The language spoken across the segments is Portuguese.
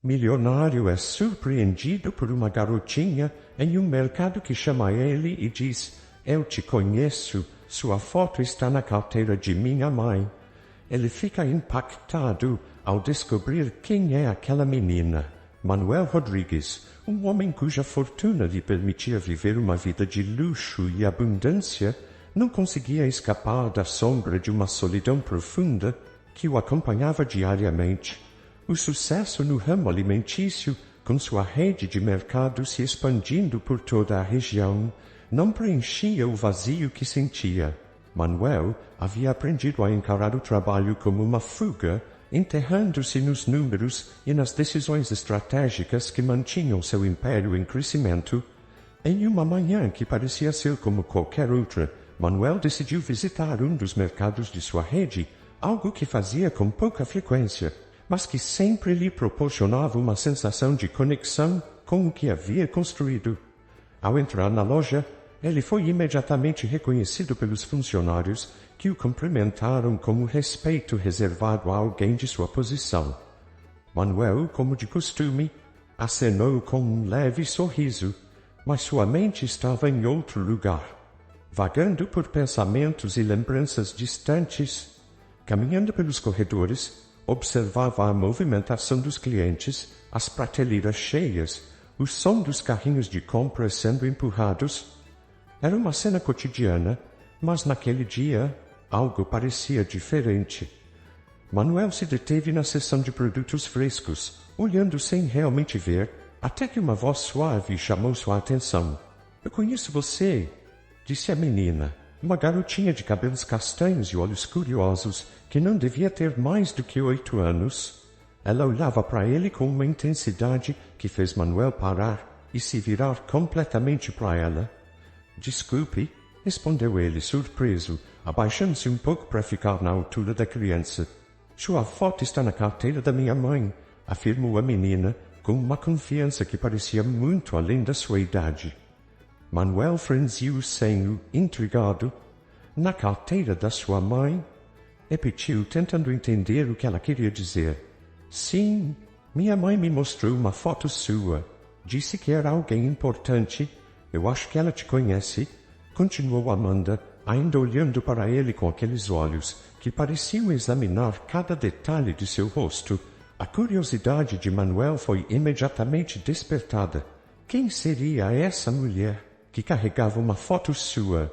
Milionário é surpreendido por uma garotinha em um mercado que chama ele e diz: "Eu te conheço, sua foto está na carteira de minha mãe." Ele fica impactado ao descobrir quem é aquela menina. Manuel Rodrigues, um homem cuja fortuna lhe permitia viver uma vida de luxo e abundância, não conseguia escapar da sombra de uma solidão profunda que o acompanhava diariamente. O sucesso no ramo alimentício, com sua rede de mercado se expandindo por toda a região, não preenchia o vazio que sentia. Manuel havia aprendido a encarar o trabalho como uma fuga, enterrando-se nos números e nas decisões estratégicas que mantinham seu império em crescimento. Em uma manhã que parecia ser como qualquer outra, Manuel decidiu visitar um dos mercados de sua rede, algo que fazia com pouca frequência, mas que sempre lhe proporcionava uma sensação de conexão com o que havia construído. Ao entrar na loja, ele foi imediatamente reconhecido pelos funcionários, que o cumprimentaram com o respeito reservado a alguém de sua posição. Manuel, como de costume, acenou com um leve sorriso, mas sua mente estava em outro lugar, vagando por pensamentos e lembranças distantes. Caminhando pelos corredores, observava a movimentação dos clientes, as prateleiras cheias, o som dos carrinhos de compra sendo empurrados. Era uma cena cotidiana, mas naquele dia algo parecia diferente. Manuel se deteve na seção de produtos frescos, olhando sem realmente ver, até que uma voz suave chamou sua atenção. "Eu conheço você", disse a menina, uma garotinha de cabelos castanhos e olhos curiosos, que não devia ter mais do que 8 anos. Ela olhava para ele com uma intensidade que fez Manuel parar e se virar completamente para ela. "Desculpe", respondeu ele, surpreso, abaixando-se um pouco para ficar na altura da criança. "Sua foto está na carteira da minha mãe", afirmou a menina, com uma confiança que parecia muito além da sua idade. Manuel franziu o senho, intrigado. "Na carteira da sua mãe?" repetiu, tentando entender o que ela queria dizer. "Sim, minha mãe me mostrou uma foto sua. Disse que era alguém importante. Eu acho que ela te conhece", continuou Amanda, ainda olhando para ele com aqueles olhos que pareciam examinar cada detalhe de seu rosto. A curiosidade de Manuel foi imediatamente despertada. Quem seria essa mulher que carregava uma foto sua?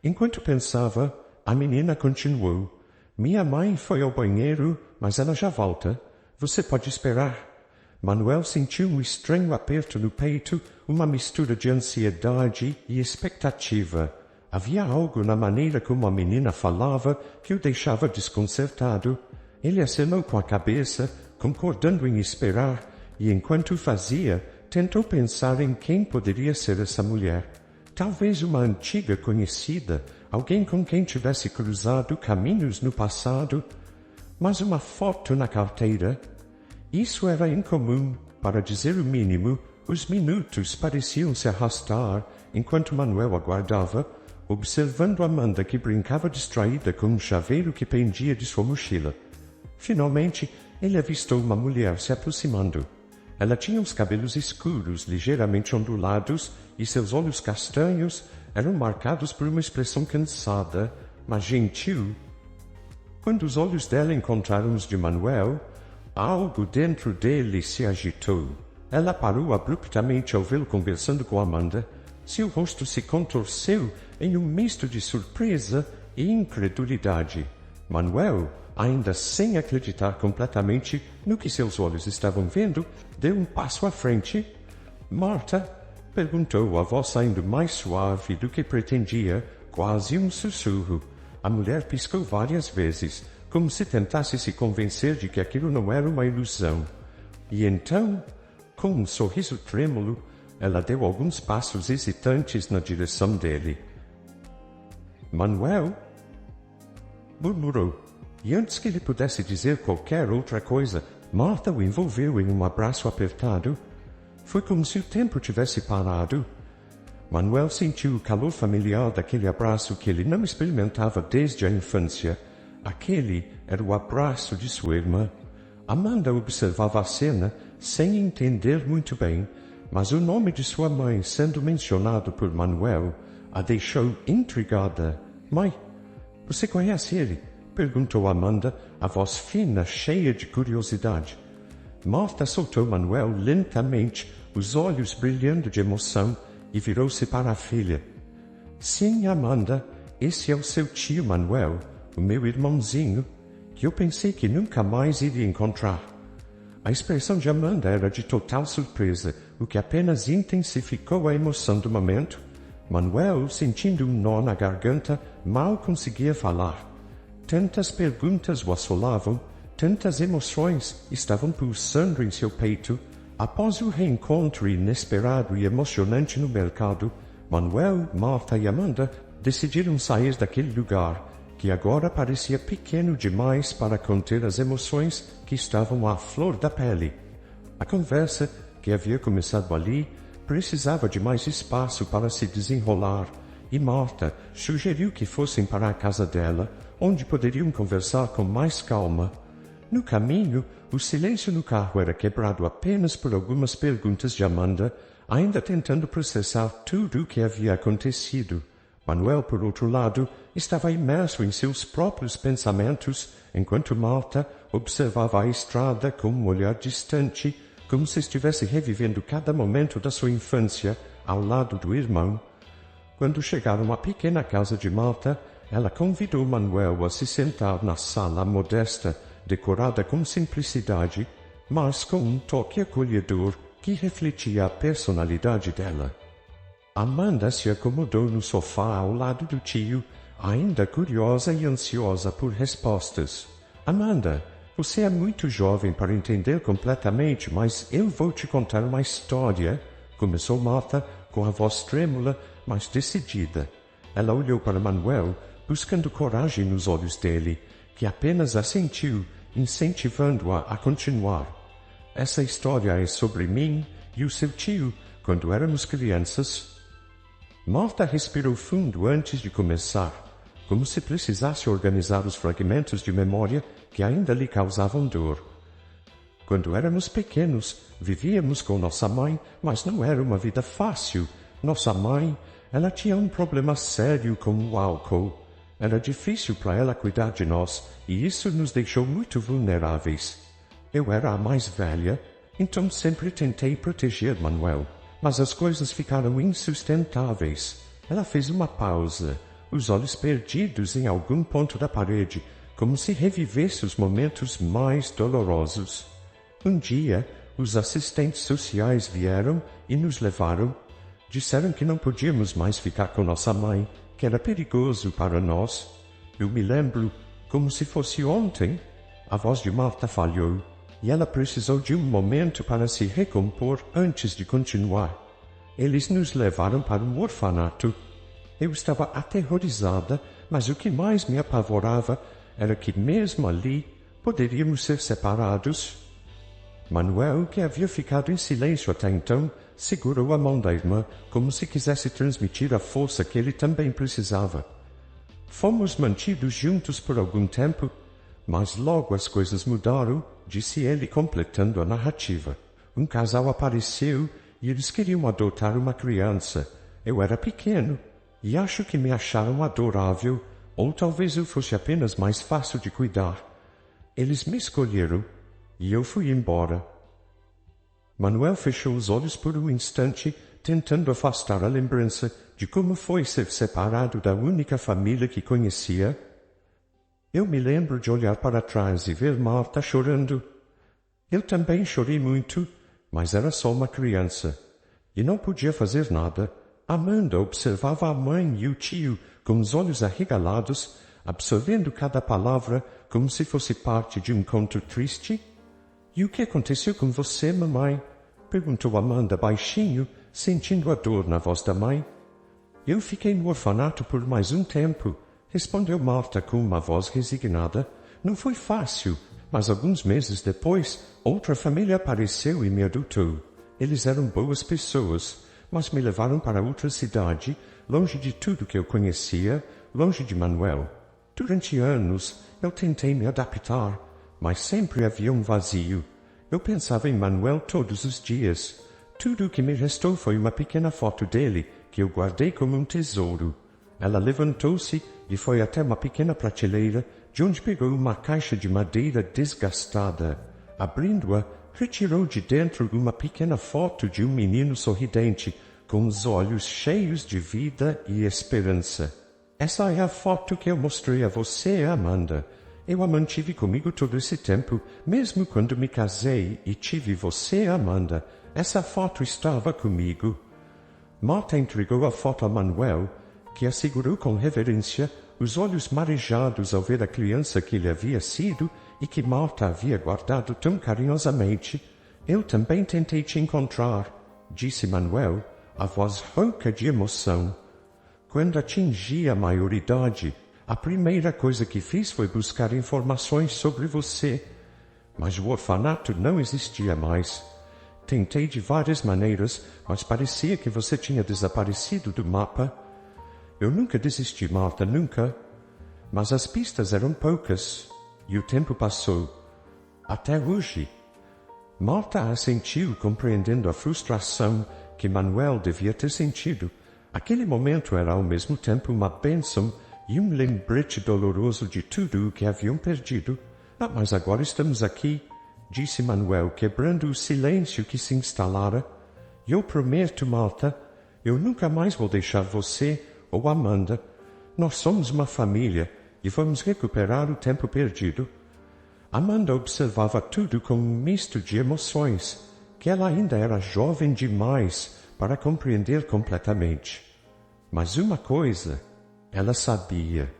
Enquanto pensava, a menina continuou: "Minha mãe foi ao banheiro, mas ela já volta. Você pode esperar." Manuel sentiu um estranho aperto no peito, uma mistura de ansiedade e expectativa. Havia algo na maneira como a menina falava que o deixava desconcertado. Ele acenou com a cabeça, concordando em esperar, e enquanto fazia, tentou pensar em quem poderia ser essa mulher. Talvez uma antiga conhecida, alguém com quem tivesse cruzado caminhos no passado. Mas uma foto na carteira? Isso era incomum. Para dizer o mínimo, os minutos pareciam se arrastar enquanto Manuel aguardava, observando Amanda, que brincava distraída com um chaveiro que pendia de sua mochila. Finalmente, ele avistou uma mulher se aproximando. Ela tinha os cabelos escuros, ligeiramente ondulados, e seus olhos castanhos eram marcados por uma expressão cansada, mas gentil. Quando os olhos dela encontraram os de Manuel, algo dentro dele se agitou. Ela parou abruptamente ao vê-lo conversando com Amanda. Seu rosto se contorceu em um misto de surpresa e incredulidade. Manuel, ainda sem acreditar completamente no que seus olhos estavam vendo, deu um passo à frente. "Marta?" perguntou, a voz saindo mais suave do que pretendia, quase um sussurro. A mulher piscou várias vezes, como se tentasse se convencer de que aquilo não era uma ilusão. E então, com um sorriso trêmulo, ela deu alguns passos hesitantes na direção dele. "Manuel?" murmurou. E antes que ele pudesse dizer qualquer outra coisa, Marta o envolveu em um abraço apertado. Foi como se o tempo tivesse parado. Manuel sentiu o calor familiar daquele abraço que ele não experimentava desde a infância. Aquele era o abraço de sua irmã. Amanda observava a cena, sem entender muito bem, mas o nome de sua mãe, sendo mencionado por Manuel, a deixou intrigada. Mãe, você conhece ele? Perguntou Amanda, a voz fina, cheia de curiosidade. Martha soltou Manuel lentamente, os olhos brilhando de emoção, e virou-se para a filha. Sim, Amanda, esse é o seu tio Manuel, o meu irmãozinho, que eu pensei que nunca mais iria encontrar. A expressão de Amanda era de total surpresa, o que apenas intensificou a emoção do momento. Manuel, sentindo um nó na garganta, mal conseguia falar. Tantas perguntas o assolavam, tantas emoções estavam pulsando em seu peito. Após o reencontro inesperado e emocionante no mercado, Manuel, Martha e Amanda decidiram sair daquele lugar, que agora parecia pequeno demais para conter as emoções que estavam à flor da pele. A conversa, que havia começado ali, precisava de mais espaço para se desenrolar, e Martha sugeriu que fossem para a casa dela, onde poderiam conversar com mais calma. No caminho, o silêncio no carro era quebrado apenas por algumas perguntas de Amanda, ainda tentando processar tudo o que havia acontecido. Manuel, por outro lado, estava imerso em seus próprios pensamentos, enquanto Martha observava a estrada com um olhar distante, como se estivesse revivendo cada momento da sua infância ao lado do irmão. Quando chegaram à pequena casa de Martha, ela convidou Manuel a se sentar na sala modesta, decorada com simplicidade, mas com um toque acolhedor que refletia a personalidade dela. Amanda se acomodou no sofá ao lado do tio, ainda curiosa e ansiosa por respostas. Amanda, você é muito jovem para entender completamente, mas eu vou te contar uma história, começou Martha com a voz trêmula, mas decidida. Ela olhou para Manuel, buscando coragem nos olhos dele, que apenas assentiu, incentivando-a a continuar. Essa história é sobre mim e o seu tio, quando éramos crianças. Martha respirou fundo antes de começar, como se precisasse organizar os fragmentos de memória que ainda lhe causavam dor. Quando éramos pequenos, vivíamos com nossa mãe, mas não era uma vida fácil. Nossa mãe, ela tinha um problema sério com o álcool. Era difícil para ela cuidar de nós, e isso nos deixou muito vulneráveis. Eu era a mais velha, então sempre tentei proteger Manuel, mas as coisas ficaram insustentáveis. Ela fez uma pausa, os olhos perdidos em algum ponto da parede, como se revivesse os momentos mais dolorosos. Um dia, os assistentes sociais vieram e nos levaram. Disseram que não podíamos mais ficar com nossa mãe, que era perigoso para nós. Eu me lembro, como se fosse ontem, a voz de Martha falhou, e ela precisou de um momento para se recompor antes de continuar. Eles nos levaram para um orfanato. Eu estava aterrorizada, mas o que mais me apavorava era que mesmo ali poderíamos ser separados. Manuel, que havia ficado em silêncio até então, segurou a mão da irmã, como se quisesse transmitir a força que ele também precisava. Fomos mantidos juntos por algum tempo, mas logo as coisas mudaram, disse ele, completando a narrativa. Um casal apareceu e eles queriam adotar uma criança. Eu era pequeno e acho que me acharam adorável, ou talvez eu fosse apenas mais fácil de cuidar. Eles me escolheram e eu fui embora. Manuel fechou os olhos por um instante, tentando afastar a lembrança de como foi ser separado da única família que conhecia. Eu me lembro de olhar para trás e ver Martha chorando. Eu também chorei muito, mas era só uma criança, e não podia fazer nada. Amanda observava a mãe e o tio com os olhos arregalados, absorvendo cada palavra como se fosse parte de um conto triste. E o que aconteceu com você, mamãe? Perguntou Amanda baixinho, sentindo a dor na voz da mãe. Eu fiquei no orfanato por mais um tempo, respondeu Martha com uma voz resignada. Não foi fácil, mas alguns meses depois, outra família apareceu e me adotou. Eles eram boas pessoas, mas me levaram para outra cidade, longe de tudo que eu conhecia, longe de Manuel. Durante anos, eu tentei me adaptar, mas sempre havia um vazio. Eu pensava em Manuel todos os dias. Tudo o que me restou foi uma pequena foto dele, que eu guardei como um tesouro. Ela levantou-se e foi até uma pequena prateleira, de onde pegou uma caixa de madeira desgastada. Abrindo-a, retirou de dentro uma pequena foto de um menino sorridente, com os olhos cheios de vida e esperança. Essa é a foto que eu mostrei a você, Amanda. Eu a mantive comigo todo esse tempo, mesmo quando me casei e tive você, Amanda. Essa foto estava comigo. Marta entregou a foto a Manuel, que a segurou com reverência, os olhos marejados ao ver a criança que ele havia sido e que Marta havia guardado tão carinhosamente. Eu também tentei te encontrar, disse Manuel, a voz rouca de emoção. Quando atingi a maioridade, a primeira coisa que fiz foi buscar informações sobre você. Mas o orfanato não existia mais. Tentei de várias maneiras, mas parecia que você tinha desaparecido do mapa. Eu nunca desisti, Marta, nunca. Mas as pistas eram poucas, e o tempo passou. Até hoje. Marta assentiu, compreendendo a frustração que Manuel devia ter sentido. Aquele momento era ao mesmo tempo uma bênção e um lembrete doloroso de tudo o que haviam perdido. Mas agora estamos aqui, disse Manuel, quebrando o silêncio que se instalara. Eu prometo, Marta, eu nunca mais vou deixar você ou Amanda. Nós somos uma família e vamos recuperar o tempo perdido. Amanda observava tudo com um misto de emoções, que ela ainda era jovem demais para compreender completamente. Mas uma coisa, ela sabia.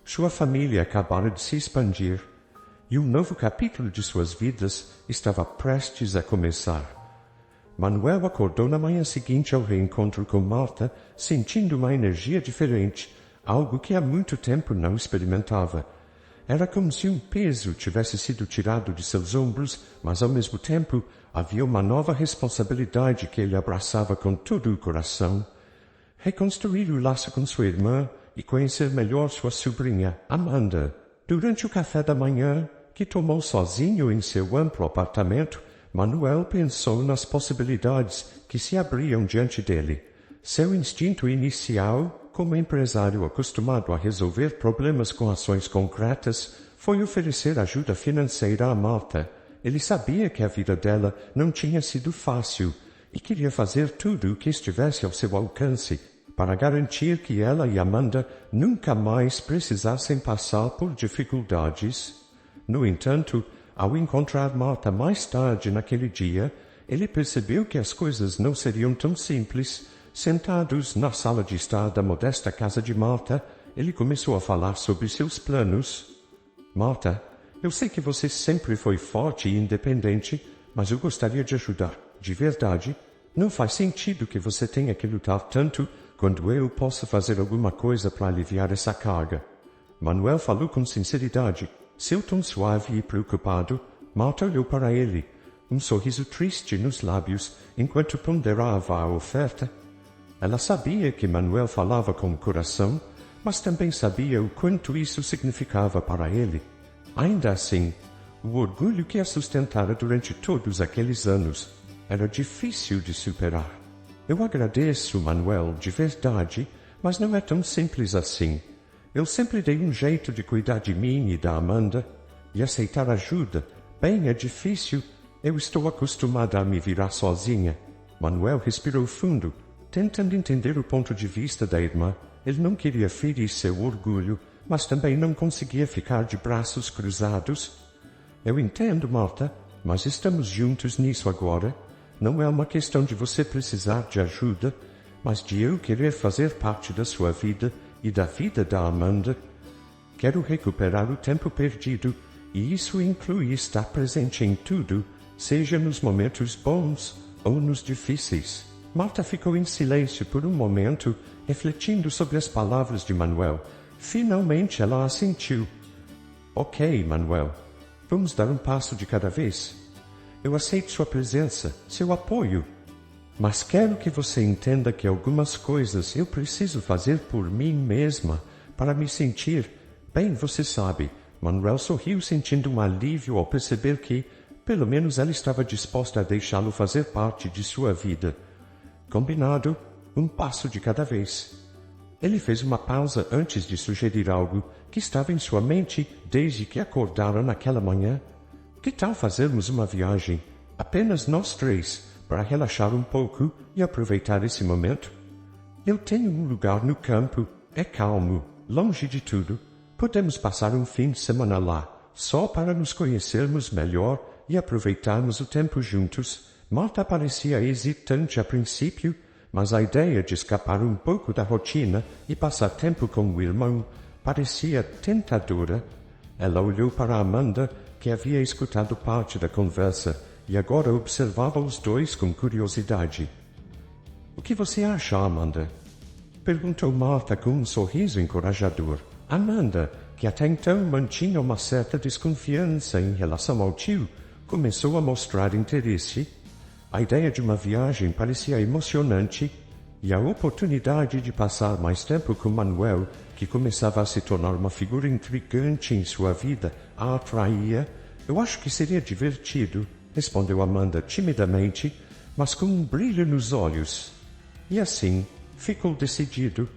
Sua família acabara de se expandir, e um novo capítulo de suas vidas estava prestes a começar. Manuel acordou na manhã seguinte ao reencontro com Marta, sentindo uma energia diferente, algo que há muito tempo não experimentava. Era como se um peso tivesse sido tirado de seus ombros, mas ao mesmo tempo havia uma nova responsabilidade que ele abraçava com todo o coração. Reconstruir o laço com sua irmã e conhecer melhor sua sobrinha, Amanda. Durante o café da manhã, que tomou sozinho em seu amplo apartamento, Manuel pensou nas possibilidades que se abriam diante dele. Seu instinto inicial, como empresário acostumado a resolver problemas com ações concretas, foi oferecer ajuda financeira a Marta. Ele sabia que a vida dela não tinha sido fácil e queria fazer tudo o que estivesse ao seu alcance para garantir que ela e Amanda nunca mais precisassem passar por dificuldades. No entanto, ao encontrar Marta mais tarde naquele dia, ele percebeu que as coisas não seriam tão simples. Sentados na sala de estar da modesta casa de Marta, ele começou a falar sobre seus planos. Marta, eu sei que você sempre foi forte e independente, mas eu gostaria de ajudar, de verdade. Não faz sentido que você tenha que lutar tanto quando eu posso fazer alguma coisa para aliviar essa carga. Manuel falou com sinceridade. Seu tom suave e preocupado, Marta olhou para ele, um sorriso triste nos lábios, enquanto ponderava a oferta. Ela sabia que Manuel falava com o coração, mas também sabia o quanto isso significava para ele. Ainda assim, o orgulho que a sustentara durante todos aqueles anos era difícil de superar. Eu agradeço, Manuel, de verdade, mas não é tão simples assim. Eu sempre dei um jeito de cuidar de mim e da Amanda, e aceitar ajuda, bem, é difícil. Eu estou acostumada a me virar sozinha. Manuel respirou fundo, tentando entender o ponto de vista da irmã. Ele não queria ferir seu orgulho, mas também não conseguia ficar de braços cruzados. Eu entendo, Marta, mas estamos juntos nisso agora. Não é uma questão de você precisar de ajuda, mas de eu querer fazer parte da sua vida e da vida da Amanda. Quero recuperar o tempo perdido, e isso inclui estar presente em tudo, seja nos momentos bons ou nos difíceis. Marta ficou em silêncio por um momento, refletindo sobre as palavras de Manuel. Finalmente ela assentiu. Ok, Manuel, vamos dar um passo de cada vez. Eu aceito sua presença, seu apoio. Mas quero que você entenda que algumas coisas eu preciso fazer por mim mesma para me sentir bem, você sabe. Manuel sorriu, sentindo um alívio ao perceber que, Pelo menos ela estava disposta a deixá-lo fazer parte de sua vida. Combinado, um passo de cada vez. Ele fez uma pausa antes de sugerir algo que estava em sua mente desde que acordara naquela manhã. Que tal fazermos uma viagem, apenas nós três, para relaxar um pouco e aproveitar esse momento? Eu tenho um lugar no campo, é calmo, longe de tudo. Podemos passar um fim de semana lá, só para nos conhecermos melhor e aproveitarmos o tempo juntos. Marta parecia hesitante a princípio, mas a ideia de escapar um pouco da rotina e passar tempo com o irmão parecia tentadora. Ela olhou para Amanda, que havia escutado parte da conversa, e agora observava os dois com curiosidade. — O que você acha, Amanda? Perguntou Marta com um sorriso encorajador. Amanda, que até então mantinha uma certa desconfiança em relação ao tio, começou a mostrar interesse. A ideia de uma viagem parecia emocionante, e a oportunidade de passar mais tempo com Manuel, que começava a se tornar uma figura intrigante em sua vida, a atraía. Eu acho que seria divertido, respondeu Amanda timidamente, mas com um brilho nos olhos. E assim, ficou decidido.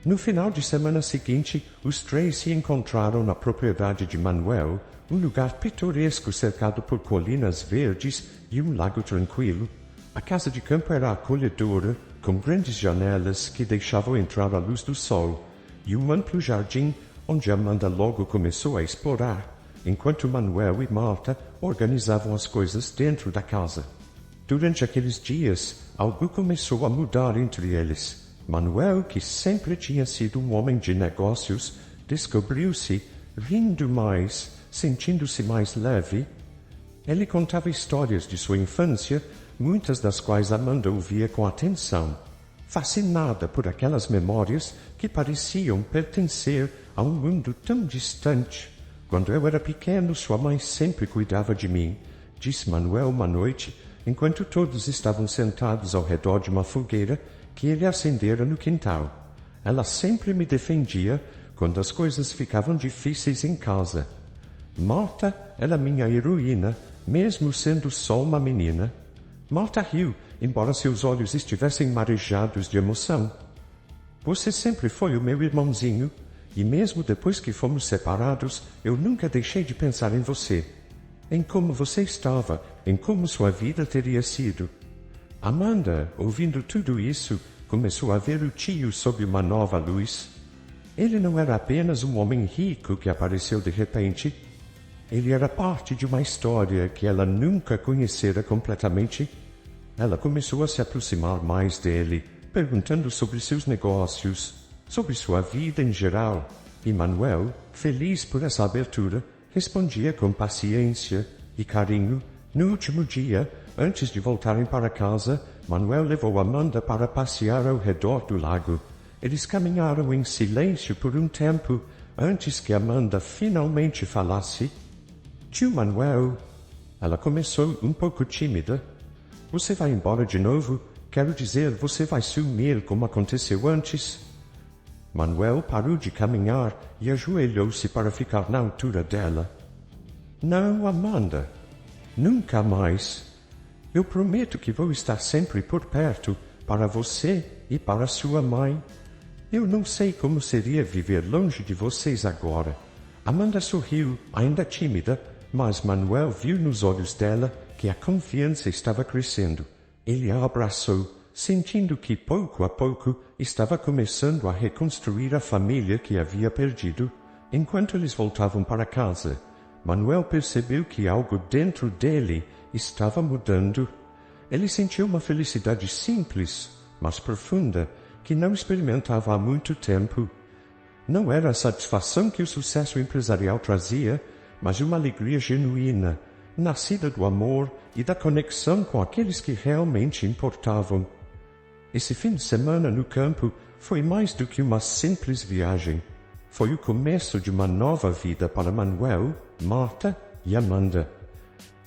No final de semana seguinte, os três se encontraram na propriedade de Manuel, um lugar pitoresco cercado por colinas verdes e um lago tranquilo. A casa de campo era acolhedora, com grandes janelas que deixavam entrar a luz do sol, e um amplo jardim onde Amanda logo começou a explorar, enquanto Manuel e Marta organizavam as coisas dentro da casa. Durante aqueles dias, algo começou a mudar entre eles. Manuel, que sempre tinha sido um homem de negócios, descobriu-se rindo mais, sentindo-se mais leve. Ele contava histórias de sua infância, muitas das quais Amanda ouvia com atenção, fascinada por aquelas memórias que pareciam pertencer a um mundo tão distante. Quando eu era pequeno, sua mãe sempre cuidava de mim, disse Manuel uma noite, enquanto todos estavam sentados ao redor de uma fogueira que ele acendera no quintal. Ela sempre me defendia quando as coisas ficavam difíceis em casa. Marta era minha heroína, mesmo sendo só uma menina. Marta riu, embora seus olhos estivessem marejados de emoção. Você sempre foi o meu irmãozinho, e mesmo depois que fomos separados, eu nunca deixei de pensar em você, em como você estava, em como sua vida teria sido. Amanda, ouvindo tudo isso, começou a ver o tio sob uma nova luz. Ele não era apenas um homem rico que apareceu de repente. Ele era parte de uma história que ela nunca conhecera completamente. Ela começou a se aproximar mais dele, perguntando sobre seus negócios, sobre sua vida em geral, e Manuel, feliz por essa abertura, respondia com paciência e carinho. No último dia, antes de voltarem para casa, Manuel levou Amanda para passear ao redor do lago. Eles caminharam em silêncio por um tempo, antes que Amanda finalmente falasse. Tio Manuel, ela começou um pouco tímida. Você vai embora de novo? Quero dizer, você vai sumir como aconteceu antes? Manuel parou de caminhar e ajoelhou-se para ficar na altura dela. Não, Amanda. Nunca mais. Eu prometo que vou estar sempre por perto, para você e para sua mãe. Eu não sei como seria viver longe de vocês agora. Amanda sorriu, ainda tímida, mas Manuel viu nos olhos dela que a confiança estava crescendo. Ele a abraçou, sentindo que pouco a pouco estava começando a reconstruir a família que havia perdido. Enquanto eles voltavam para casa, Manuel percebeu que algo dentro dele estava mudando. Ele sentiu uma felicidade simples, mas profunda, que não experimentava há muito tempo. Não era a satisfação que o sucesso empresarial trazia, mas uma alegria genuína, nascida do amor e da conexão com aqueles que realmente importavam. Esse fim de semana no campo foi mais do que uma simples viagem. Foi o começo de uma nova vida para Manuel, Marta e Amanda.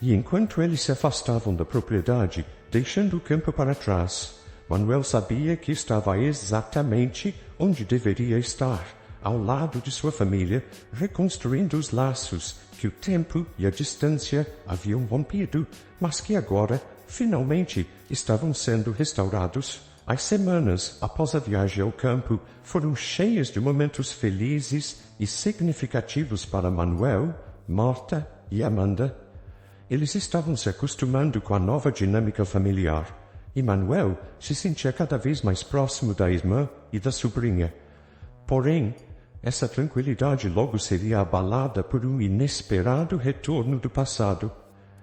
E enquanto eles se afastavam da propriedade, deixando o campo para trás, Manuel sabia que estava exatamente onde deveria estar, ao lado de sua família, reconstruindo os laços que o tempo e a distância haviam rompido, mas que agora, finalmente, estavam sendo restaurados. As semanas após a viagem ao campo foram cheias de momentos felizes e significativos para Manuel, Marta e Amanda. Eles estavam se acostumando com a nova dinâmica familiar, e Manuel se sentia cada vez mais próximo da irmã e da sobrinha. Porém, essa tranquilidade logo seria abalada por um inesperado retorno do passado.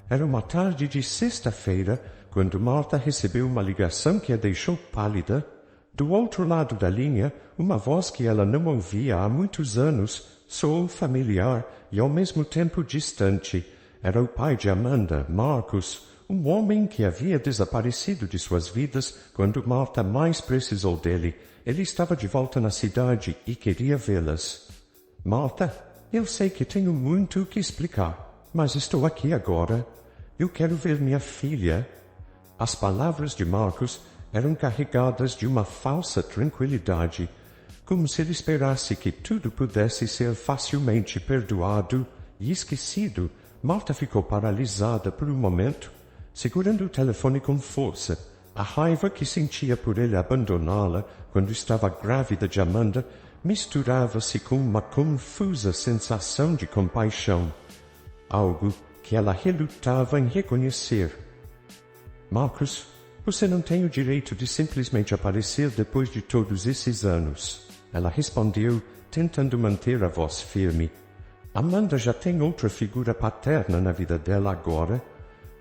Era uma tarde de sexta-feira, quando Marta recebeu uma ligação que a deixou pálida. Do outro lado da linha, uma voz que ela não ouvia há muitos anos soou familiar e ao mesmo tempo distante. Era o pai de Amanda, Marcos, um homem que havia desaparecido de suas vidas quando Marta mais precisou dele. Ele estava de volta na cidade e queria vê-las. Marta, eu sei que tenho muito o que explicar, mas estou aqui agora. Eu quero ver minha filha. As palavras de Marcos eram carregadas de uma falsa tranquilidade, como se ele esperasse que tudo pudesse ser facilmente perdoado e esquecido. Marta ficou paralisada por um momento, segurando o telefone com força. A raiva que sentia por ele abandoná-la quando estava grávida de Amanda misturava-se com uma confusa sensação de compaixão, algo que ela relutava em reconhecer. Marcos, você não tem o direito de simplesmente aparecer depois de todos esses anos. Ela respondeu, tentando manter a voz firme. Amanda já tem outra figura paterna na vida dela agora.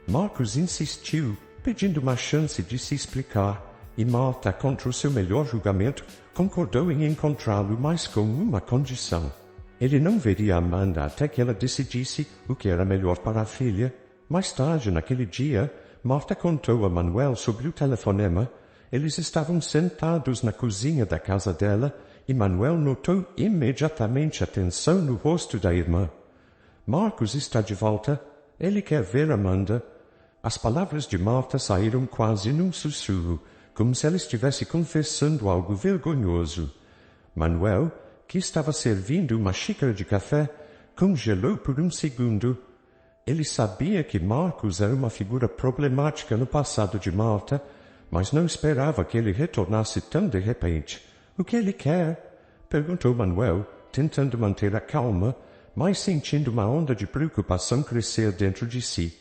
Marcos insistiu, pedindo uma chance de se explicar, e Marta, contra o seu melhor julgamento, concordou em encontrá-lo, mas com uma condição. Ele não veria Amanda até que ela decidisse o que era melhor para a filha. Mais tarde, naquele dia, Marta contou a Manuel sobre o telefonema. Eles estavam sentados na cozinha da casa dela, e Manuel notou imediatamente a tensão no rosto da irmã. Marcos está de volta. Ele quer ver Amanda. As palavras de Marta saíram quase num sussurro, como se ela estivesse confessando algo vergonhoso. Manuel, que estava servindo uma xícara de café, congelou por um segundo. Ele sabia que Marcos era uma figura problemática no passado de Marta, mas não esperava que ele retornasse tão de repente. O que ele quer? Perguntou Manuel, tentando manter a calma, mas sentindo uma onda de preocupação crescer dentro de si.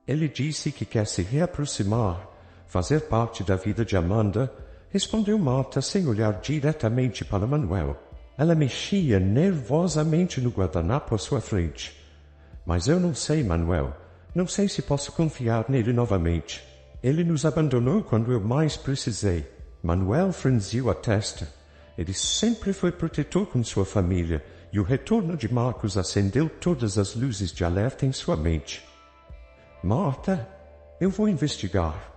Ele disse que quer se reaproximar, fazer parte da vida de Amanda, respondeu Marta sem olhar diretamente para Manuel. Ela mexia nervosamente no guardanapo à sua frente. Mas eu não sei, Manuel. Não sei se posso confiar nele novamente. Ele nos abandonou quando eu mais precisei. Manuel franziu a testa. Ele sempre foi protetor com sua família, e o retorno de Marcos acendeu todas as luzes de alerta em sua mente. Marta, eu vou investigar.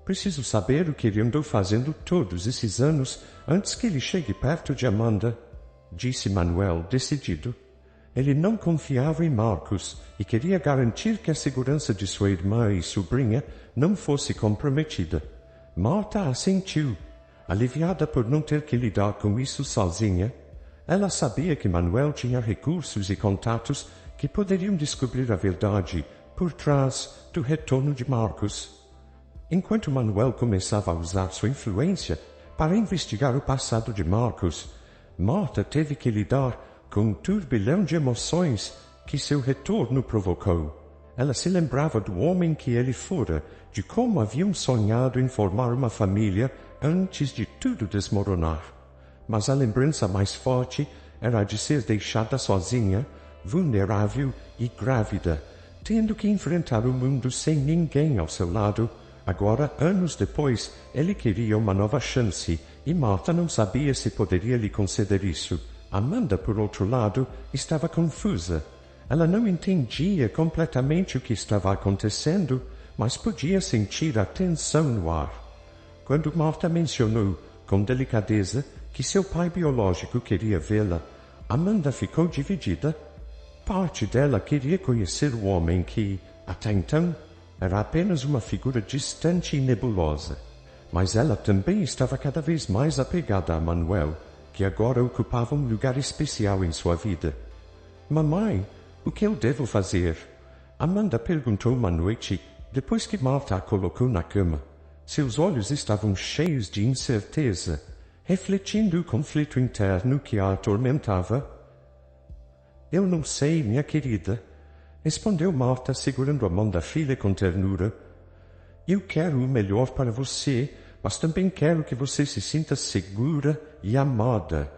Preciso saber o que ele andou fazendo todos esses anos antes que ele chegue perto de Amanda, disse Manuel, decidido. Ele não confiava em Marcos e queria garantir que a segurança de sua irmã e sobrinha não fosse comprometida. Marta assentiu, aliviada por não ter que lidar com isso sozinha. Ela sabia que Manuel tinha recursos e contatos que poderiam descobrir a verdade por trás do retorno de Marcos. Enquanto Manuel começava a usar sua influência para investigar o passado de Marcos, Marta teve que lidar com um turbilhão de emoções que seu retorno provocou. Ela se lembrava do homem que ele fora, de como haviam sonhado em formar uma família antes de tudo desmoronar. Mas a lembrança mais forte era a de ser deixada sozinha, vulnerável e grávida, tendo que enfrentar o mundo sem ninguém ao seu lado. Agora, anos depois, ele queria uma nova chance, e Marta não sabia se poderia lhe conceder isso. Amanda, por outro lado, estava confusa. Ela não entendia completamente o que estava acontecendo, mas podia sentir a tensão no ar. Quando Marta mencionou, com delicadeza, que seu pai biológico queria vê-la, Amanda ficou dividida. Parte dela queria conhecer o homem que, até então, era apenas uma figura distante e nebulosa. Mas ela também estava cada vez mais apegada a Manuel, que agora ocupava um lugar especial em sua vida. Mamãe, O que eu devo fazer? Amanda perguntou uma noite, depois que Marta a colocou na cama. Seus olhos estavam cheios de incerteza, refletindo o conflito interno que a atormentava. Eu não sei, minha querida, respondeu Marta, segurando a mão da filha com ternura. Eu quero o melhor para você, mas também quero que você se sinta segura e amada.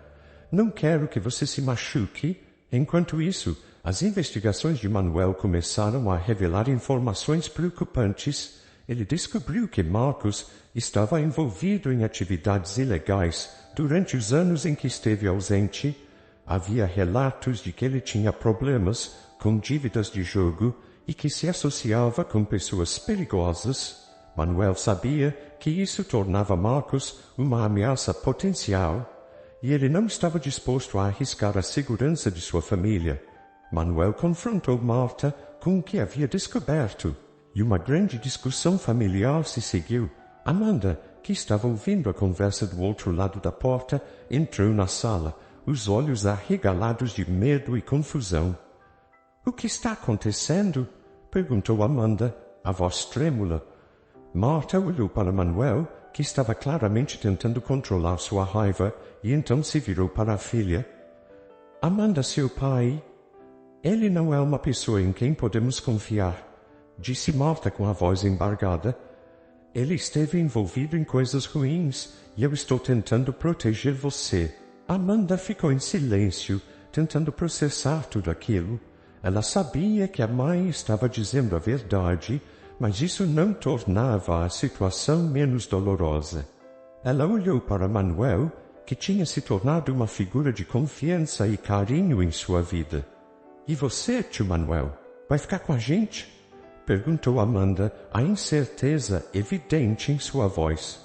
Não quero que você se machuque. Enquanto isso, as investigações de Manuel começaram a revelar informações preocupantes. Ele descobriu que Marcos estava envolvido em atividades ilegais durante os anos em que esteve ausente. Havia relatos de que ele tinha problemas com dívidas de jogo e que se associava com pessoas perigosas. Manuel sabia que isso tornava Marcos uma ameaça potencial e ele não estava disposto a arriscar a segurança de sua família. Manuel confrontou Marta com o que havia descoberto e uma grande discussão familiar se seguiu. Amanda, que estava ouvindo a conversa do outro lado da porta, entrou na sala, os olhos arregalados de medo e confusão. — O que está acontecendo? Perguntou Amanda, a voz trêmula. Marta olhou para Manuel, que estava claramente tentando controlar sua raiva, e então se virou para a filha. — Amanda, seu pai... Ele não é uma pessoa em quem podemos confiar, disse Marta com a voz embargada. Ele esteve envolvido em coisas ruins, e eu estou tentando proteger você. Amanda ficou em silêncio, tentando processar tudo aquilo. Ela sabia que a mãe estava dizendo a verdade, mas isso não tornava a situação menos dolorosa. Ela olhou para Manuel, que tinha se tornado uma figura de confiança e carinho em sua vida. — E você, tio Manuel, vai ficar com a gente? Perguntou Amanda, a incerteza evidente em sua voz.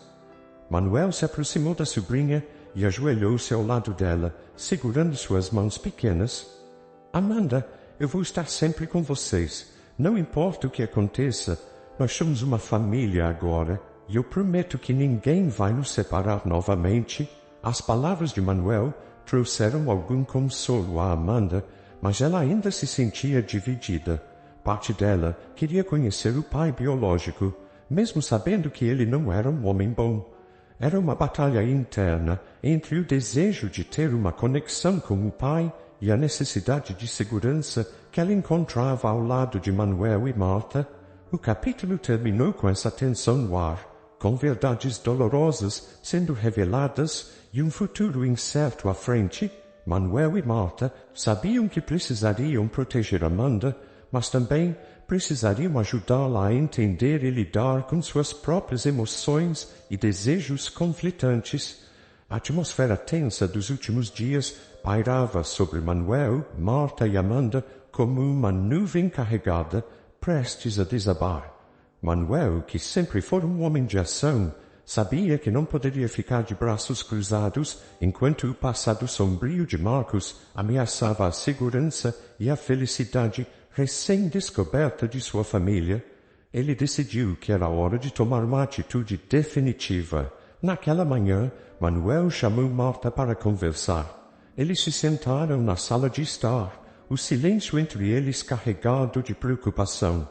Manuel se aproximou da sobrinha e ajoelhou-se ao lado dela, segurando suas mãos pequenas. — Amanda, eu vou estar sempre com vocês. Não importa o que aconteça, nós somos uma família agora, e eu prometo que ninguém vai nos separar novamente. As palavras de Manuel trouxeram algum consolo a Amanda, mas ela ainda se sentia dividida. Parte dela queria conhecer o pai biológico, mesmo sabendo que ele não era um homem bom. Era uma batalha interna entre o desejo de ter uma conexão com o pai e a necessidade de segurança que ela encontrava ao lado de Manuel e Marta. O capítulo terminou com essa tensão no ar, com verdades dolorosas sendo reveladas e um futuro incerto à frente. Manuel e Marta sabiam que precisariam proteger Amanda, mas também precisariam ajudá-la a entender e lidar com suas próprias emoções e desejos conflitantes. A atmosfera tensa dos últimos dias pairava sobre Manuel, Marta e Amanda como uma nuvem carregada, prestes a desabar. Manuel, que sempre foi um homem de ação, sabia que não poderia ficar de braços cruzados enquanto o passado sombrio de Marcos ameaçava a segurança e a felicidade recém-descoberta de sua família. Ele decidiu que era hora de tomar uma atitude definitiva. Naquela manhã, Manuel chamou Marta para conversar. Eles se sentaram na sala de estar, o silêncio entre eles carregado de preocupação.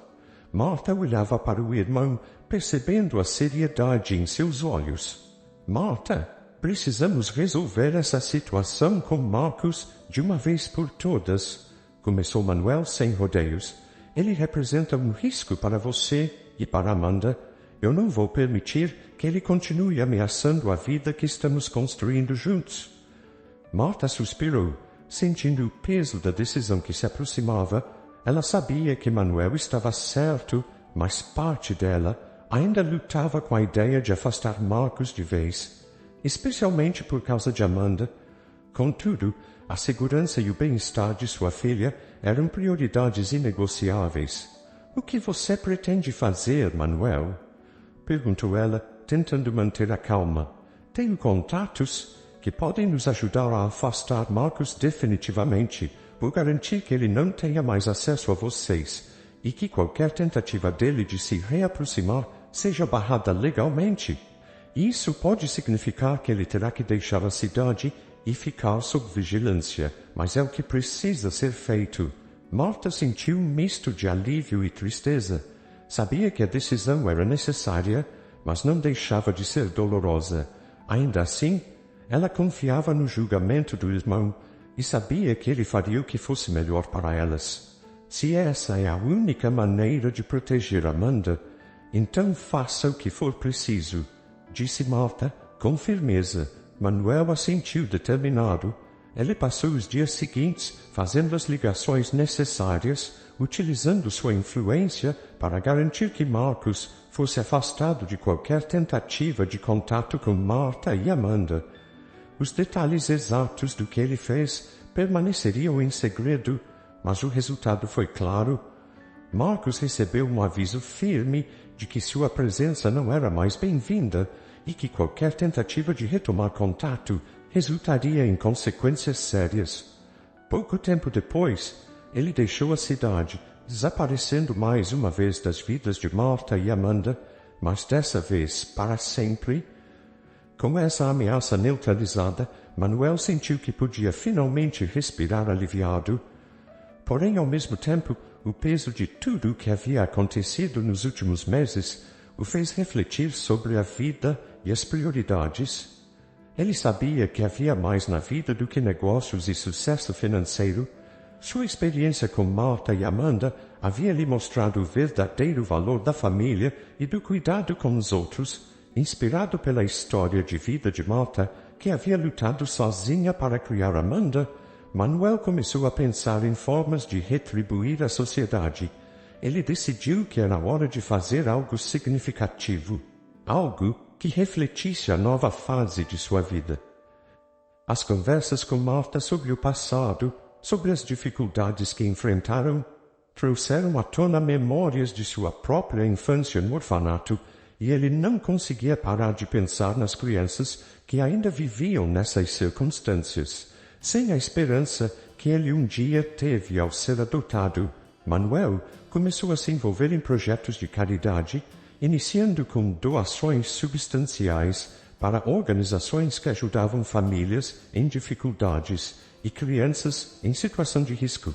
Marta olhava para o irmão, percebendo a seriedade em seus olhos. — Marta, precisamos resolver essa situação com Marcos de uma vez por todas, começou Manuel sem rodeios. Ele representa um risco para você e para Amanda. Eu não vou permitir que ele continue ameaçando a vida que estamos construindo juntos. Marta suspirou, sentindo o peso da decisão que se aproximava. Ela sabia que Manuel estava certo, mas parte dela ainda lutava com a ideia de afastar Marcos de vez, especialmente por causa de Amanda. Contudo, a segurança e o bem-estar de sua filha eram prioridades inegociáveis. — O que você pretende fazer, Manuel? Perguntou ela, tentando manter a calma. — Tenho contatos que podem nos ajudar a afastar Marcos definitivamente, por garantir que ele não tenha mais acesso a vocês, e que qualquer tentativa dele de se reaproximar seja barrada legalmente. Isso pode significar que ele terá que deixar a cidade e ficar sob vigilância, mas é o que precisa ser feito. Marta sentiu um misto de alívio e tristeza. Sabia que a decisão era necessária, mas não deixava de ser dolorosa. Ainda assim, ela confiava no julgamento do irmão e sabia que ele faria o que fosse melhor para elas. Se essa é a única maneira de proteger Amanda, então faça o que for preciso, disse Marta com firmeza. Manuel assentiu determinado. Ele passou os dias seguintes fazendo as ligações necessárias, utilizando sua influência para garantir que Marcos fosse afastado de qualquer tentativa de contato com Marta e Amanda. Os detalhes exatos do que ele fez permaneceriam em segredo, mas o resultado foi claro. Marcos recebeu um aviso firme de que sua presença não era mais bem-vinda e que qualquer tentativa de retomar contato resultaria em consequências sérias. Pouco tempo depois, ele deixou a cidade, desaparecendo mais uma vez das vidas de Marta e Amanda, mas dessa vez para sempre. Com essa ameaça neutralizada, Manuel sentiu que podia finalmente respirar aliviado. Porém, ao mesmo tempo, o peso de tudo o que havia acontecido nos últimos meses o fez refletir sobre a vida e as prioridades. Ele sabia que havia mais na vida do que negócios e sucesso financeiro. Sua experiência com Marta e Amanda havia lhe mostrado o verdadeiro valor da família e do cuidado com os outros. Inspirado pela história de vida de Marta, que havia lutado sozinha para criar Amanda, Manuel começou a pensar em formas de retribuir a sociedade. Ele decidiu que era hora de fazer algo significativo, algo que refletisse a nova fase de sua vida. As conversas com Marta sobre o passado, sobre as dificuldades que enfrentaram, trouxeram à tona memórias de sua própria infância no orfanato, e ele não conseguia parar de pensar nas crianças que ainda viviam nessas circunstâncias, sem a esperança que ele um dia teve ao ser adotado. Manuel começou a se envolver em projetos de caridade, iniciando com doações substanciais para organizações que ajudavam famílias em dificuldades e crianças em situação de risco.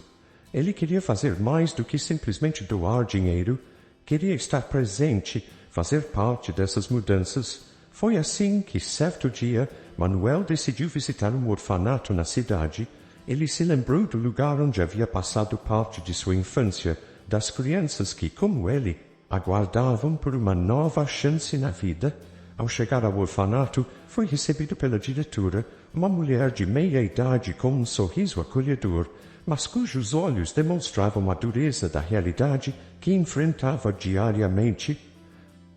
Ele queria fazer mais do que simplesmente doar dinheiro, queria estar presente, fazer parte dessas mudanças. Foi assim que, certo dia, Manuel decidiu visitar um orfanato na cidade. Ele se lembrou do lugar onde havia passado parte de sua infância, das crianças que, como ele, aguardavam por uma nova chance na vida. Ao chegar ao orfanato, foi recebido pela diretora, uma mulher de meia-idade com um sorriso acolhedor, mas cujos olhos demonstravam a dureza da realidade que enfrentava diariamente.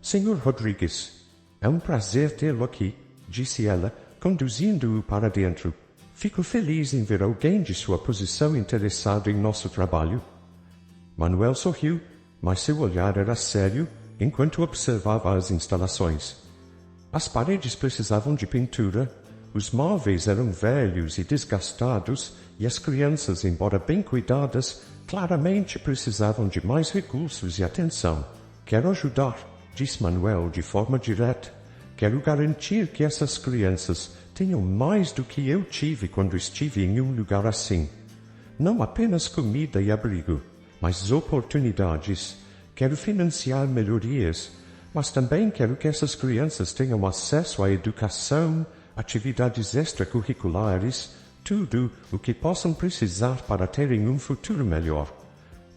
Senhor Rodrigues, é um prazer tê-lo aqui, disse ela, conduzindo-o para dentro. Fico feliz em ver alguém de sua posição interessado em nosso trabalho. Manuel sorriu, mas seu olhar era sério enquanto observava as instalações. As paredes precisavam de pintura, os móveis eram velhos e desgastados, e as crianças, embora bem cuidadas, claramente precisavam de mais recursos e atenção. Quero ajudar, disse Manuel de forma direta. Quero garantir que essas crianças tenham mais do que eu tive quando estive em um lugar assim. Não apenas comida e abrigo, mas oportunidades. Quero financiar melhorias, mas também quero que essas crianças tenham acesso à educação, atividades extracurriculares, tudo o que possam precisar para terem um futuro melhor.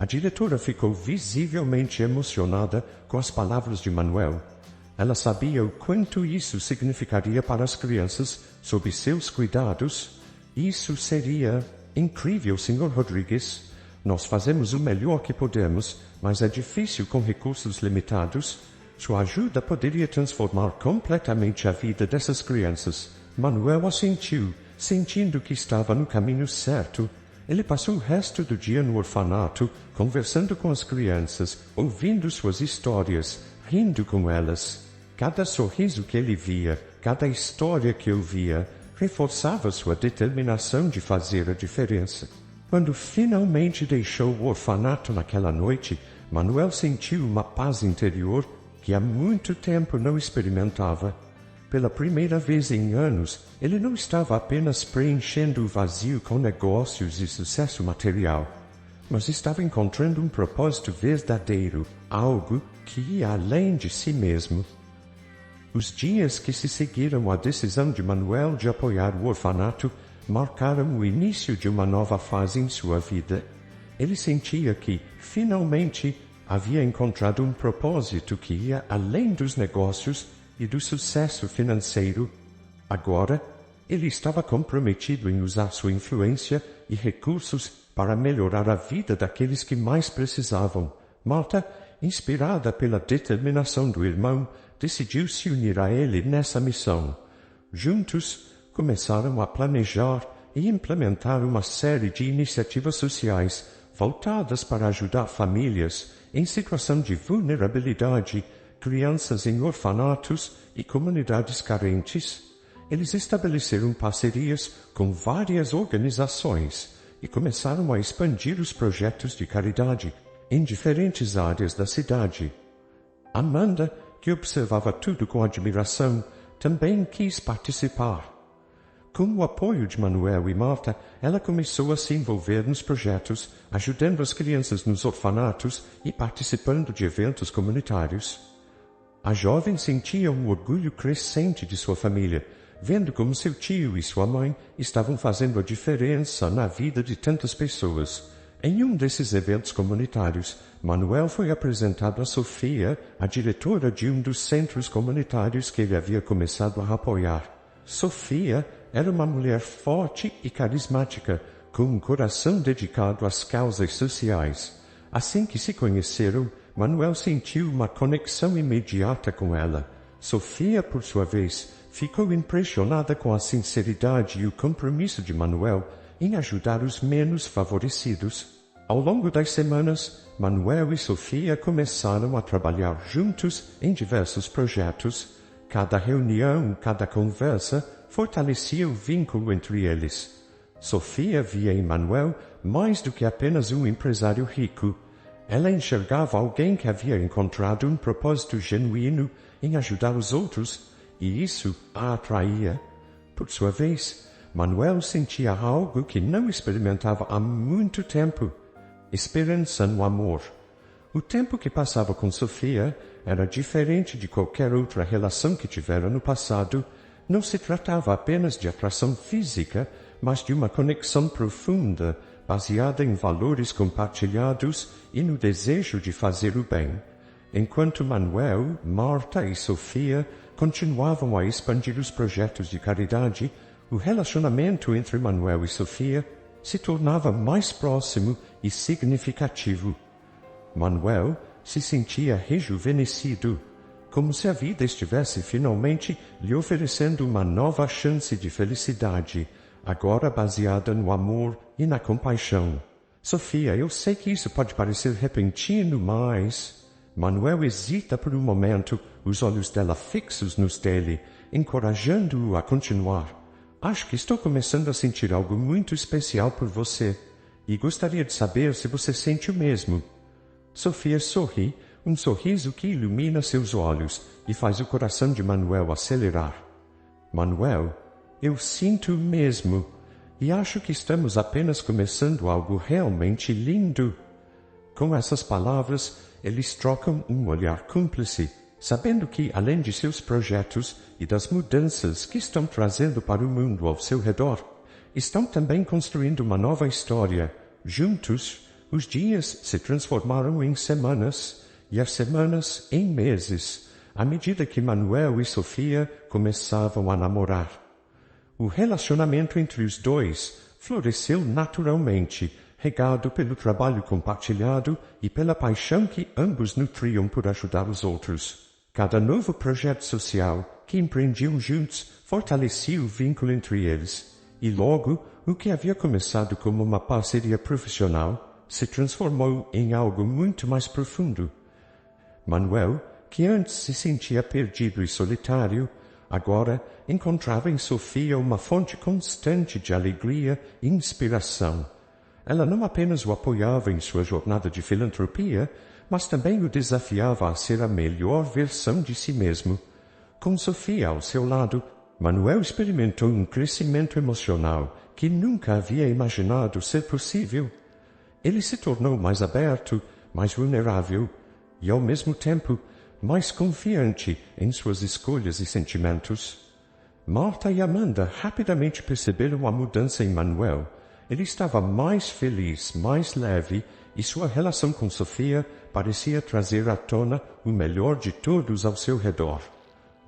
A diretora ficou visivelmente emocionada com as palavras de Manuel. Ela sabia o quanto isso significaria para as crianças sob seus cuidados. Isso seria incrível, Sr. Rodrigues. Nós fazemos o melhor que podemos, mas é difícil com recursos limitados. Sua ajuda poderia transformar completamente a vida dessas crianças. Manuel assentiu, sentindo que estava no caminho certo. Ele passou o resto do dia no orfanato, conversando com as crianças, ouvindo suas histórias, rindo com elas. Cada sorriso que ele via, cada história que ouvia, reforçava sua determinação de fazer a diferença. Quando finalmente deixou o orfanato naquela noite, Manuel sentiu uma paz interior que há muito tempo não experimentava. Pela primeira vez em anos, ele não estava apenas preenchendo o vazio com negócios e sucesso material. mas estava encontrando um propósito verdadeiro, algo que ia além de si mesmo. Os dias que se seguiram à decisão de Manuel de apoiar o orfanato marcaram o início de uma nova fase em sua vida. Ele sentia que, finalmente, havia encontrado um propósito que ia além dos negócios e do sucesso financeiro. Agora, ele estava comprometido em usar sua influência e recursos para melhorar a vida daqueles que mais precisavam. Marta, inspirada pela determinação do irmão, decidiu se unir a ele nessa missão. Juntos, começaram a planejar e implementar uma série de iniciativas sociais voltadas para ajudar famílias em situação de vulnerabilidade, crianças em orfanatos e comunidades carentes. Eles estabeleceram parcerias com várias organizações e começaram a expandir os projetos de caridade em diferentes áreas da cidade. Amanda, que observava tudo com admiração, também quis participar. Com o apoio de Manuel e Marta, ela começou a se envolver nos projetos, ajudando as crianças nos orfanatos e participando de eventos comunitários. A jovem sentia um orgulho crescente de sua família, vendo como seu tio e sua mãe estavam fazendo a diferença na vida de tantas pessoas. Em um desses eventos comunitários, Manuel foi apresentado a Sofia, a diretora de um dos centros comunitários que ele havia começado a apoiar. Sofia era uma mulher forte e carismática, com um coração dedicado às causas sociais. Assim que se conheceram, Manuel sentiu uma conexão imediata com ela. Sofia, por sua vez, ficou impressionada com a sinceridade e o compromisso de Manuel em ajudar os menos favorecidos. Ao longo das semanas, Manuel e Sofia começaram a trabalhar juntos em diversos projetos. Cada reunião, cada conversa, fortalecia o vínculo entre eles. Sofia via em Manuel mais do que apenas um empresário rico. Ela enxergava alguém que havia encontrado um propósito genuíno em ajudar os outros, e isso a atraía. Por sua vez, Manuel sentia algo que não experimentava há muito tempo: esperança no amor. O tempo que passava com Sofia era diferente de qualquer outra relação que tivera no passado. Não se tratava apenas de atração física, mas de uma conexão profunda, baseada em valores compartilhados e no desejo de fazer o bem. Enquanto Manuel, Marta e Sofia continuavam a expandir os projetos de caridade, o relacionamento entre Manuel e Sofia se tornava mais próximo e significativo. Manuel se sentia rejuvenescido, como se a vida estivesse finalmente lhe oferecendo uma nova chance de felicidade, agora baseada no amor e na compaixão. Sofia, eu sei que isso pode parecer repentino, mas... Manuel hesita por um momento, os olhos dela fixos nos dele, encorajando-o a continuar. Acho que estou começando a sentir algo muito especial por você, e gostaria de saber se você sente o mesmo. Sofia sorri, um sorriso que ilumina seus olhos e faz o coração de Manuel acelerar. Manuel, eu sinto o mesmo, e acho que estamos apenas começando algo realmente lindo. Com essas palavras, eles trocam um olhar cúmplice, sabendo que, além de seus projetos e das mudanças que estão trazendo para o mundo ao seu redor, estão também construindo uma nova história. Juntos, os dias se transformaram em semanas e as semanas em meses, à medida que Manuel e Sofia começavam a namorar. O relacionamento entre os dois floresceu naturalmente, regado pelo trabalho compartilhado e pela paixão que ambos nutriam por ajudar os outros. Cada novo projeto social que empreendiam juntos fortalecia o vínculo entre eles, e logo, o que havia começado como uma parceria profissional se transformou em algo muito mais profundo. Manuel, que antes se sentia perdido e solitário, agora encontrava em Sofia uma fonte constante de alegria e inspiração. Ela não apenas o apoiava em sua jornada de filantropia, mas também o desafiava a ser a melhor versão de si mesmo. Com Sofia ao seu lado, Manuel experimentou um crescimento emocional que nunca havia imaginado ser possível. Ele se tornou mais aberto, mais vulnerável e, ao mesmo tempo, mais confiante em suas escolhas e sentimentos. Marta e Amanda rapidamente perceberam a mudança em Manuel. Ele estava mais feliz, mais leve, e sua relação com Sofia parecia trazer à tona o melhor de todos ao seu redor.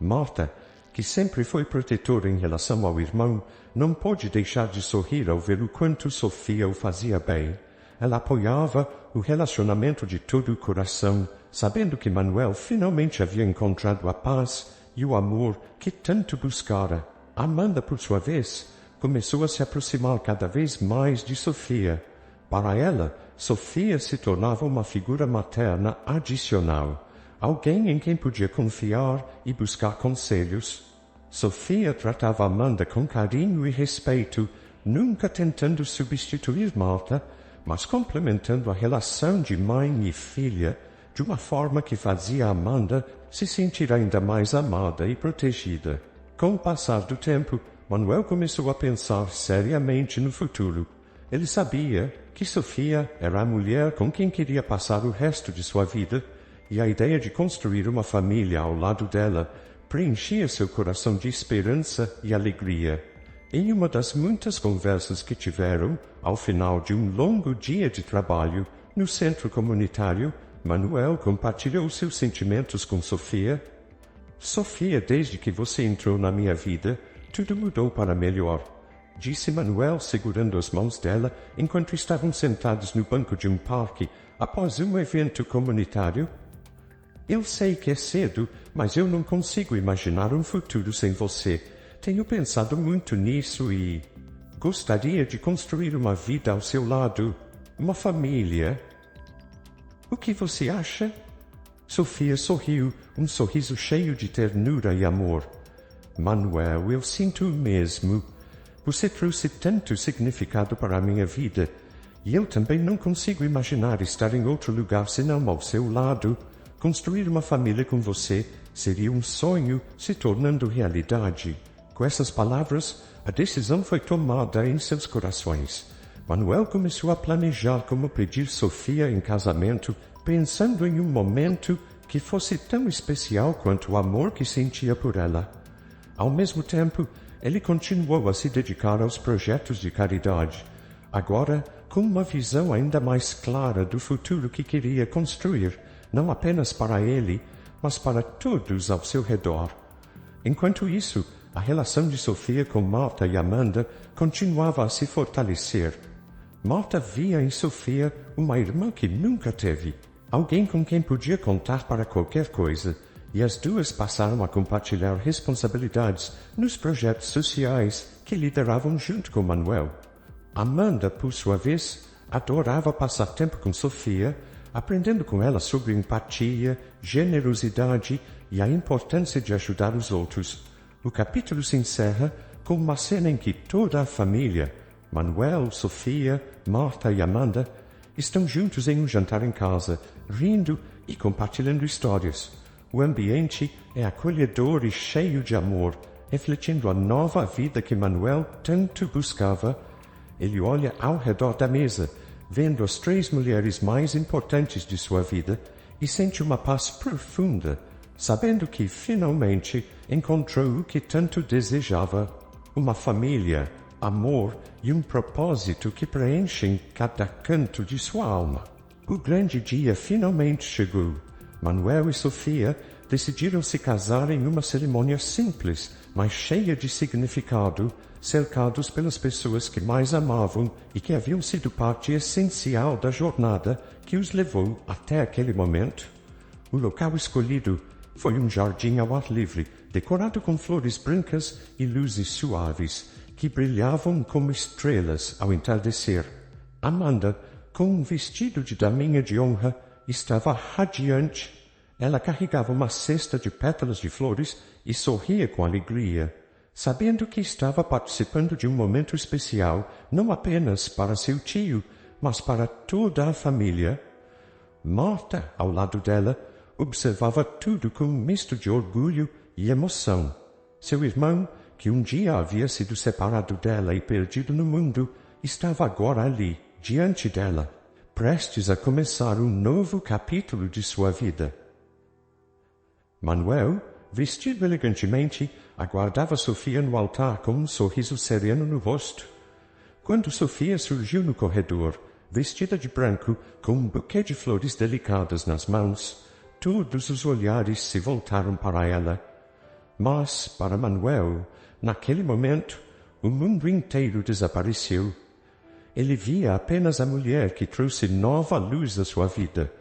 Marta, que sempre foi protetora em relação ao irmão, não pôde deixar de sorrir ao ver o quanto Sofia o fazia bem. Ela apoiava o relacionamento de todo o coração, sabendo que Manuel finalmente havia encontrado a paz e o amor que tanto buscara. Amanda, por sua vez, começou a se aproximar cada vez mais de Sofia. Para ela, Sofia se tornava uma figura materna adicional, alguém em quem podia confiar e buscar conselhos. Sofia tratava Amanda com carinho e respeito, nunca tentando substituir Marta, mas complementando a relação de mãe e filha de uma forma que fazia Amanda se sentir ainda mais amada e protegida. Com o passar do tempo, Manuel começou a pensar seriamente no futuro. Ele sabia que Sofia era a mulher com quem queria passar o resto de sua vida, e a ideia de construir uma família ao lado dela preenchia seu coração de esperança e alegria. Em uma das muitas conversas que tiveram, ao final de um longo dia de trabalho, no centro comunitário, Manuel compartilhou seus sentimentos com Sofia. Sofia, desde que você entrou na minha vida, tudo mudou para melhor, disse Manuel segurando as mãos dela enquanto estavam sentados no banco de um parque após um evento comunitário. Eu sei que é cedo, mas eu não consigo imaginar um futuro sem você. Tenho pensado muito nisso e gostaria de construir uma vida ao seu lado, uma família. O que você acha? Sofia sorriu, um sorriso cheio de ternura e amor. Manuel, eu sinto o mesmo. Você trouxe tanto significado para a minha vida, e eu também não consigo imaginar estar em outro lugar senão ao seu lado. Construir uma família com você seria um sonho se tornando realidade. Com essas palavras, a decisão foi tomada em seus corações. Manuel começou a planejar como pedir Sofia em casamento, pensando em um momento que fosse tão especial quanto o amor que sentia por ela. Ao mesmo tempo, ele continuou a se dedicar aos projetos de caridade, agora com uma visão ainda mais clara do futuro que queria construir, não apenas para ele, mas para todos ao seu redor. Enquanto isso, a relação de Sofia com Marta e Amanda continuava a se fortalecer. Marta via em Sofia uma irmã que nunca teve, alguém com quem podia contar para qualquer coisa, e as duas passaram a compartilhar responsabilidades nos projetos sociais que lideravam junto com Manuel. Amanda, por sua vez, adorava passar tempo com Sofia, aprendendo com ela sobre empatia, generosidade e a importância de ajudar os outros. O capítulo se encerra com uma cena em que toda a família, Manuel, Sofia, Marta e Amanda, estão juntos em um jantar em casa, rindo e compartilhando histórias. O ambiente é acolhedor e cheio de amor, refletindo a nova vida que Manuel tanto buscava. Ele olha ao redor da mesa, vendo as 3 mulheres mais importantes de sua vida, e sente uma paz profunda, sabendo que, finalmente, encontrou o que tanto desejava: uma família, amor e um propósito que preenchem cada canto de sua alma. O grande dia finalmente chegou. Manuel e Sofia decidiram se casar em uma cerimônia simples, mas cheia de significado, cercados pelas pessoas que mais amavam e que haviam sido parte essencial da jornada que os levou até aquele momento. O local escolhido foi um jardim ao ar livre, decorado com flores brancas e luzes suaves, que brilhavam como estrelas ao entardecer. Amanda, com um vestido de daminha de honra, estava radiante. Ela carregava uma cesta de pétalas de flores e sorria com alegria, sabendo que estava participando de um momento especial, não apenas para seu tio, mas para toda a família. Marta, ao lado dela, observava tudo com um misto de orgulho e emoção. Seu irmão, que um dia havia sido separado dela e perdido no mundo, estava agora ali, diante dela. prestes a começar um novo capítulo de sua vida. Manuel, vestido elegantemente, aguardava Sofia no altar com um sorriso sereno no rosto. Quando Sofia surgiu no corredor, vestida de branco, com um buquê de flores delicadas nas mãos, todos os olhares se voltaram para ela. Mas, para Manuel, naquele momento, o mundo inteiro desapareceu. Ele via apenas a mulher que trouxe nova luz à sua vida,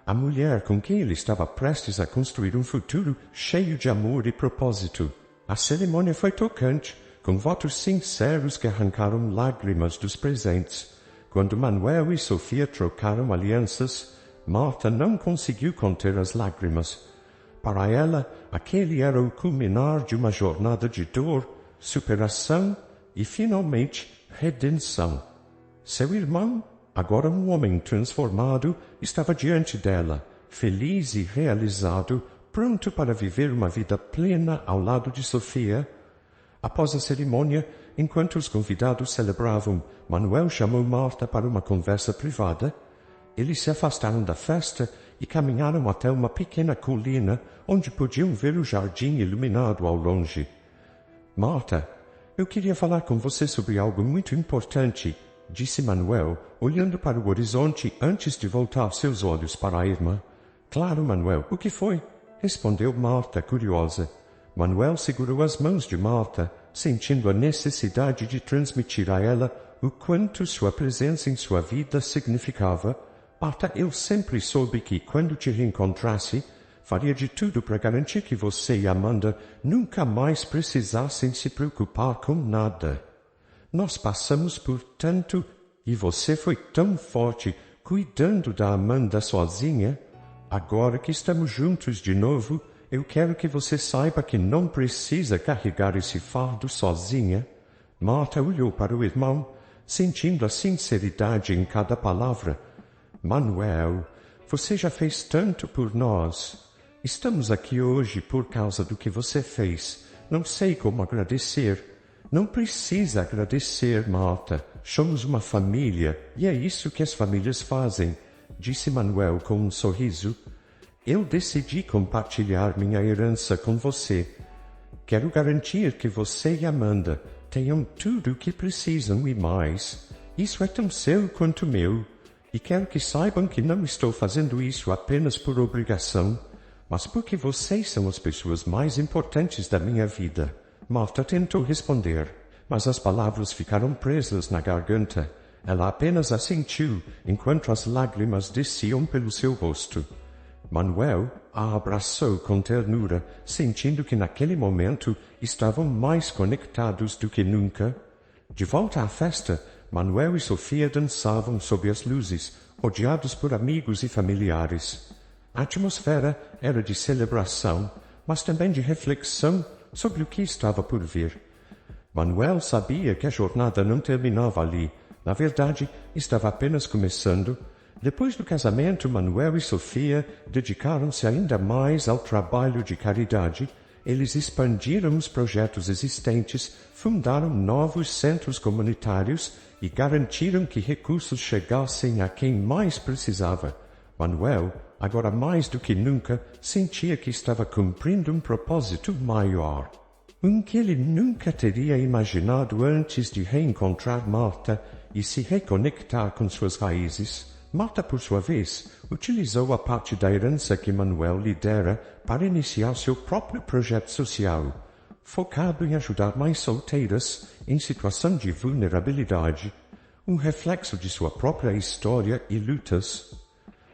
a mulher com quem ele estava prestes a construir um futuro cheio de amor e propósito. A cerimônia foi tocante, com votos sinceros que arrancaram lágrimas dos presentes. Quando Manuel e Sofia trocaram alianças, Marta não conseguiu conter as lágrimas. Para ela, aquele era o culminar de uma jornada de dor, superação e, finalmente, redenção. Seu irmão, agora um homem transformado, estava diante dela, feliz e realizado, pronto para viver uma vida plena ao lado de Sofia. Após a cerimônia, enquanto os convidados celebravam, Manuel chamou Marta para uma conversa privada. Eles se afastaram da festa e caminharam até uma pequena colina onde podiam ver o jardim iluminado ao longe. Marta, eu queria falar com você sobre algo muito importante, disse Manuel, olhando para o horizonte antes de voltar seus olhos para a irmã. Claro, Manuel, o que foi? Respondeu Marta, curiosa. Manuel segurou as mãos de Marta, sentindo a necessidade de transmitir a ela o quanto sua presença em sua vida significava. Marta, eu sempre soube que, quando te reencontrasse, faria de tudo para garantir que você e Amanda nunca mais precisassem se preocupar com nada. Nós passamos por tanto e você foi tão forte cuidando da Amanda sozinha. Agora que estamos juntos de novo, eu quero que você saiba que não precisa carregar esse fardo sozinha. Marta olhou para o irmão, sentindo a sinceridade em cada palavra. Manuel, você já fez tanto por nós. Estamos aqui hoje por causa do que você fez. Não sei como agradecer. Não precisa agradecer, Marta. Somos uma família, e é isso que as famílias fazem, disse Manuel com um sorriso. Eu decidi compartilhar minha herança com você. Quero garantir que você e Amanda tenham tudo o que precisam e mais. Isso é tão seu quanto meu. E quero que saibam que não estou fazendo isso apenas por obrigação, mas porque vocês são as pessoas mais importantes da minha vida. Marta tentou responder, mas as palavras ficaram presas na garganta. Ela apenas assentiu, enquanto as lágrimas desciam pelo seu rosto. Manuel a abraçou com ternura, sentindo que naquele momento estavam mais conectados do que nunca. De volta à festa, Manuel e Sofia dançavam sob as luzes, rodeados por amigos e familiares. A atmosfera era de celebração, mas também de reflexão sobre o que estava por vir. Manuel sabia que a jornada não terminava ali. Na verdade, estava apenas começando. Depois do casamento, Manuel e Sofia dedicaram-se ainda mais ao trabalho de caridade. Eles expandiram os projetos existentes, fundaram novos centros comunitários e garantiram que recursos chegassem a quem mais precisava. Manuel, agora mais do que nunca, sentia que estava cumprindo um propósito maior, um que ele nunca teria imaginado antes de reencontrar Marta e se reconectar com suas raízes. Marta, por sua vez, utilizou a parte da herança que Manuel lhe dera para iniciar seu próprio projeto social, focado em ajudar mães solteiras em situação de vulnerabilidade, um reflexo de sua própria história e lutas.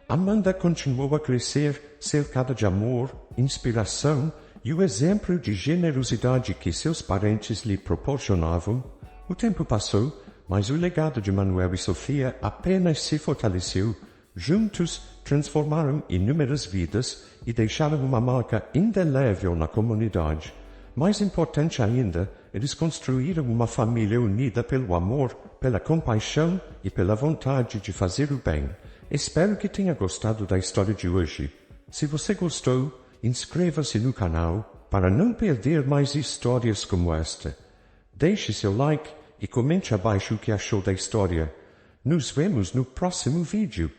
Amanda continuou a crescer, cercada de amor, inspiração e o exemplo de generosidade que seus parentes lhe proporcionavam. O tempo passou, mas o legado de Manuel e Sofia apenas se fortaleceu. Juntos, transformaram inúmeras vidas e deixaram uma marca indelével na comunidade. Mais importante ainda, eles construíram uma família unida pelo amor, pela compaixão e pela vontade de fazer o bem. Espero que tenha gostado da história de hoje. Se você gostou, inscreva-se no canal para não perder mais histórias como esta. Deixe seu like e comente abaixo o que achou da história. Nos vemos no próximo vídeo.